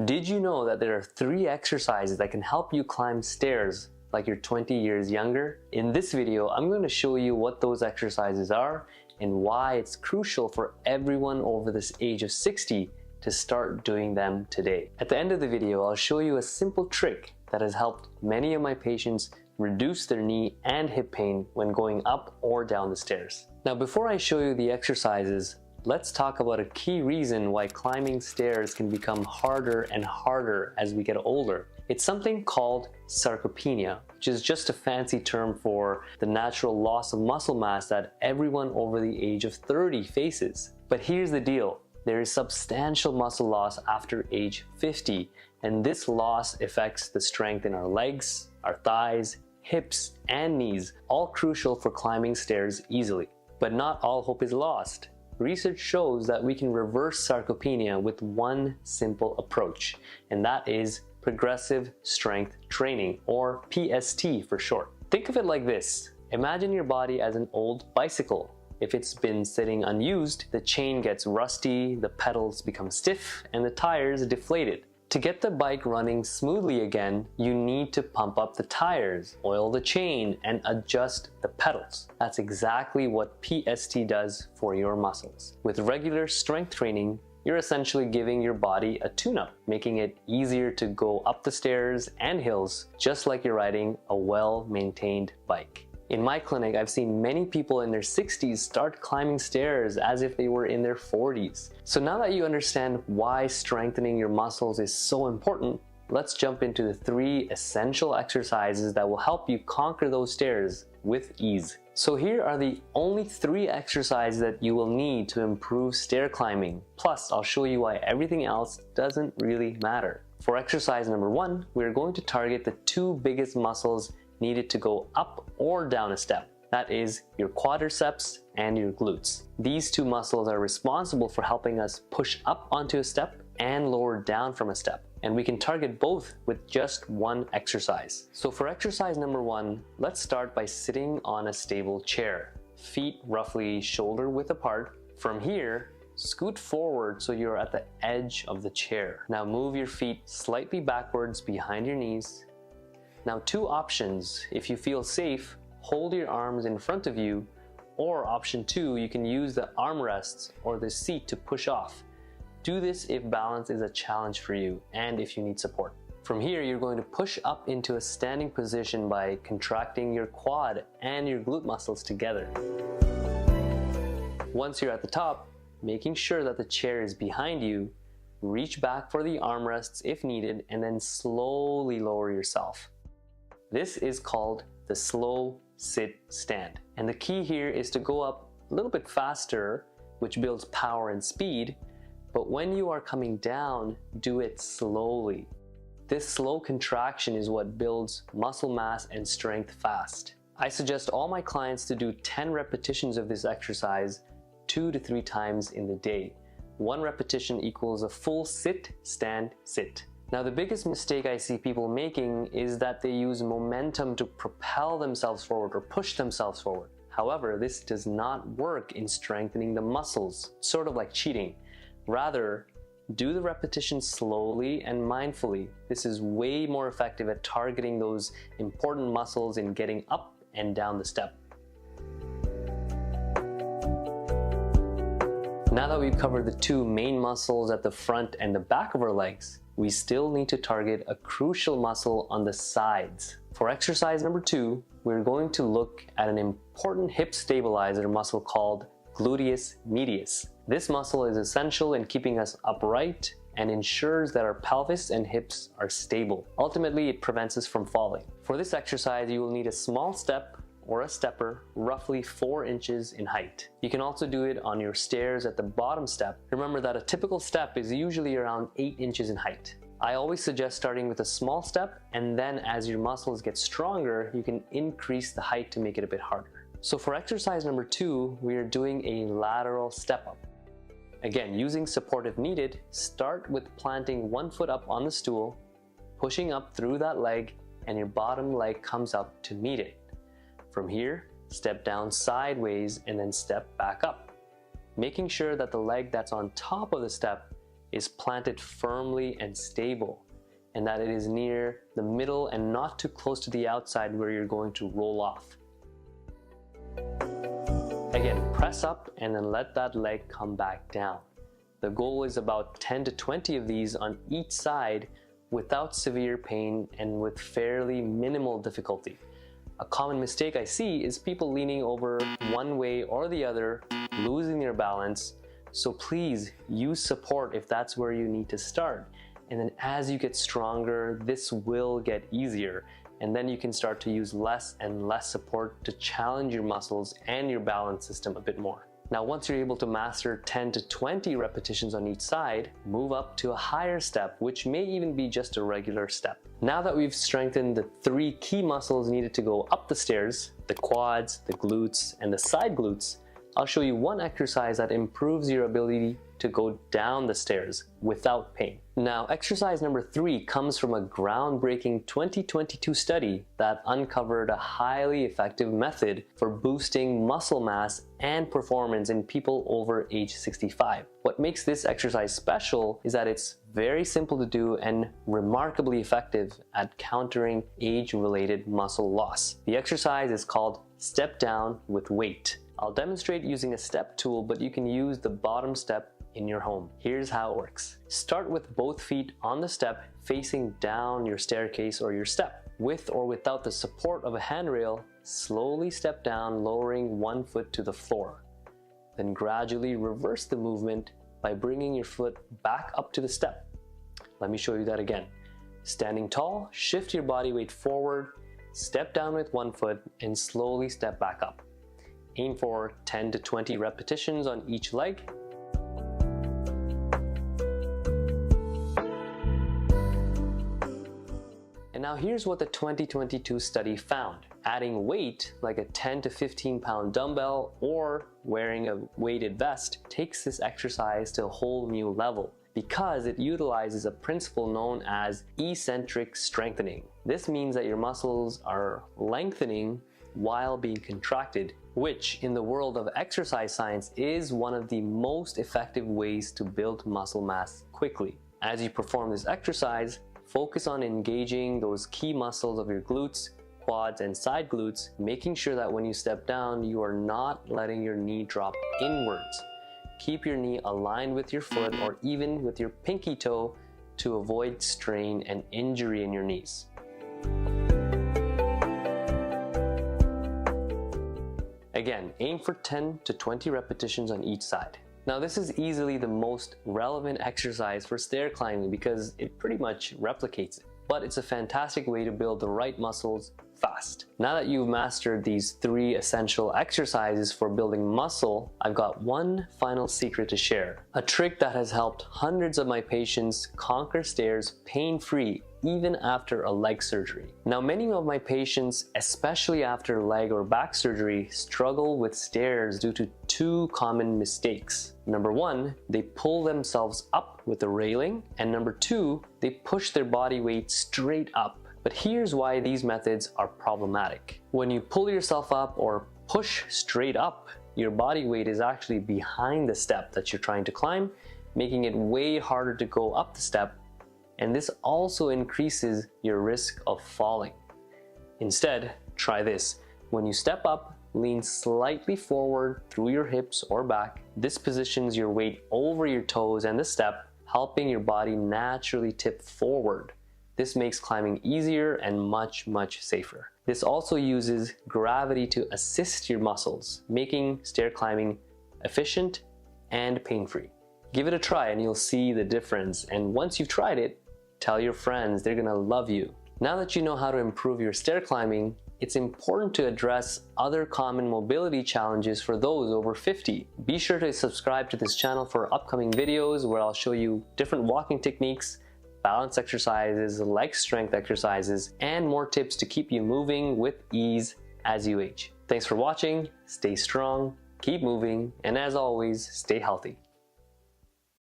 Did you know that there are 3 exercises that can help you climb stairs like you're 20 years younger? In this video, I'm going to show you what those exercises are and why it's crucial for everyone over this age of 60 to start doing them today. At the end of the video, I'll show you a simple trick that has helped many of my patients reduce their knee and hip pain when going up or down the stairs. Now, before I show you the exercises, let's talk about a key reason why climbing stairs can become harder and harder as we get older. It's something called sarcopenia, which is just a fancy term for the natural loss of muscle mass that everyone over the age of 30 faces. But here's the deal. There is substantial muscle loss after age 50, and this loss affects the strength in our legs, our thighs, hips, and knees, all crucial for climbing stairs easily. But not all hope is lost. Research shows that we can reverse sarcopenia with one simple approach, and that is progressive strength training, or PST for short. Think of it like this. Imagine your body as an old bicycle. If it's been sitting unused, the chain gets rusty, the pedals become stiff, and the tires deflated. To get the bike running smoothly again, you need to pump up the tires, oil the chain, and adjust the pedals. That's exactly what PST does for your muscles. With regular strength training, you're essentially giving your body a tune-up, making it easier to go up the stairs and hills, just like you're riding a well-maintained bike. In my clinic, I've seen many people in their 60s start climbing stairs as if they were in their 40s. So now that you understand why strengthening your muscles is so important, let's jump into the 3 essential exercises that will help you conquer those stairs with ease. So here are the only 3 exercises that you will need to improve stair climbing. Plus, I'll show you why everything else doesn't really matter. For exercise number 1, we're going to target the 2 biggest muscles needed to go up or down a step. That is your quadriceps and your glutes. These 2 muscles are responsible for helping us push up onto a step and lower down from a step. And we can target both with just one exercise. So for exercise number 1, let's start by sitting on a stable chair. Feet roughly shoulder width apart. From here, scoot forward so you're at the edge of the chair. Now move your feet slightly backwards behind your knees. Now 2 options. If you feel safe, hold your arms in front of you, or option 2, you can use the armrests or the seat to push off. Do this if balance is a challenge for you and if you need support. From here, you're going to push up into a standing position by contracting your quad and your glute muscles together. Once you're at the top, making sure that the chair is behind you, reach back for the armrests if needed, and then slowly lower yourself. This is called the slow sit stand. And the key here is to go up a little bit faster, which builds power and speed. But when you are coming down, do it slowly. This slow contraction is what builds muscle mass and strength fast. I suggest all my clients to do 10 repetitions of this exercise 2 to 3 times in the day. 1 repetition equals a full sit, stand, sit. Now the biggest mistake I see people making is that they use momentum to propel themselves forward or push themselves forward. However, this does not work in strengthening the muscles, sort of like cheating. Rather, do the repetition slowly and mindfully. This is way more effective at targeting those important muscles in getting up and down the step. Now that we've covered the 2 main muscles at the front and the back of our legs, we still need to target a crucial muscle on the sides. For exercise number 2, we're going to look at an important hip stabilizer muscle called gluteus medius. This muscle is essential in keeping us upright and ensures that our pelvis and hips are stable. Ultimately, it prevents us from falling. For this exercise, you will need a small step or a stepper roughly 4 inches in height. You can also do it on your stairs at the bottom step. Remember that a typical step is usually around 8 inches in height. I always suggest starting with a small step, and then as your muscles get stronger, you can increase the height to make it a bit harder. So for exercise number 2, we are doing a lateral step up. Again, using support if needed, start with planting 1 foot up on the stool, pushing up through that leg, and your bottom leg comes up to meet it. From here, step down sideways and then step back up, making sure that the leg that's on top of the step is planted firmly and stable, and that it is near the middle and not too close to the outside where you're going to roll off. Again, press up and then let that leg come back down. The goal is about 10 to 20 of these on each side without severe pain and with fairly minimal difficulty. A common mistake I see is people leaning over one way or the other, losing their balance. So please use support if that's where you need to start. And then as you get stronger, this will get easier. And then you can start to use less and less support to challenge your muscles and your balance system a bit more. Now, once you're able to master 10 to 20 repetitions on each side, move up to a higher step, which may even be just a regular step. Now that we've strengthened the 3 key muscles needed to go up the stairs, the quads, the glutes, and the side glutes, I'll show you one exercise that improves your ability to go down the stairs without pain. Now, exercise number 3 comes from a groundbreaking 2022 study that uncovered a highly effective method for boosting muscle mass and performance in people over age 65. What makes this exercise special is that it's very simple to do and remarkably effective at countering age-related muscle loss. The exercise is called Step Down with Weight. I'll demonstrate using a step tool, but you can use the bottom step in your home. Here's how it works. Start with both feet on the step facing down your staircase or your step. With or without the support of a handrail, slowly step down, lowering one foot to the floor. Then gradually reverse the movement by bringing your foot back up to the step. Let me show you that again. Standing tall, shift your body weight forward, step down with one foot, and slowly step back up. Aim for 10 to 20 repetitions on each leg. And now here's what the 2022 study found. Adding weight, like a 10 to 15 pound dumbbell or wearing a weighted vest, takes this exercise to a whole new level because it utilizes a principle known as eccentric strengthening. This means that your muscles are lengthening while being contracted, which in the world of exercise science is one of the most effective ways to build muscle mass quickly. As you perform this exercise, focus on engaging those key muscles of your glutes, quads, and side glutes, making sure that when you step down, you are not letting your knee drop inwards. Keep your knee aligned with your foot or even with your pinky toe to avoid strain and injury in your knees. Again, aim for 10 to 20 repetitions on each side. Now, this is easily the most relevant exercise for stair climbing because it pretty much replicates it, but it's a fantastic way to build the right muscles fast. Now that you've mastered these 3 essential exercises for building muscle, I've got one final secret to share. A trick that has helped hundreds of my patients conquer stairs pain-free even after a leg surgery. Now, many of my patients, especially after leg or back surgery, struggle with stairs due to 2 common mistakes. Number 1, they pull themselves up with a railing, and number 2, they push their body weight straight up. But here's why these methods are problematic. When you pull yourself up or push straight up, your body weight is actually behind the step that you're trying to climb, making it way harder to go up the step, and this also increases your risk of falling. Instead, try this. When you step up, lean slightly forward through your hips or back. This positions your weight over your toes and the step, helping your body naturally tip forward. This makes climbing easier and much safer. This also uses gravity to assist your muscles, making stair climbing efficient and pain-free. Give it a try and you'll see the difference. And once you've tried it, tell your friends, they're gonna love you. Now that you know how to improve your stair climbing, it's important to address other common mobility challenges for those over 50. Be sure to subscribe to this channel for upcoming videos where I'll show you different walking techniques, balance exercises, leg strength exercises, and more tips to keep you moving with ease as you age. Thanks for watching, stay strong, keep moving, and as always, stay healthy.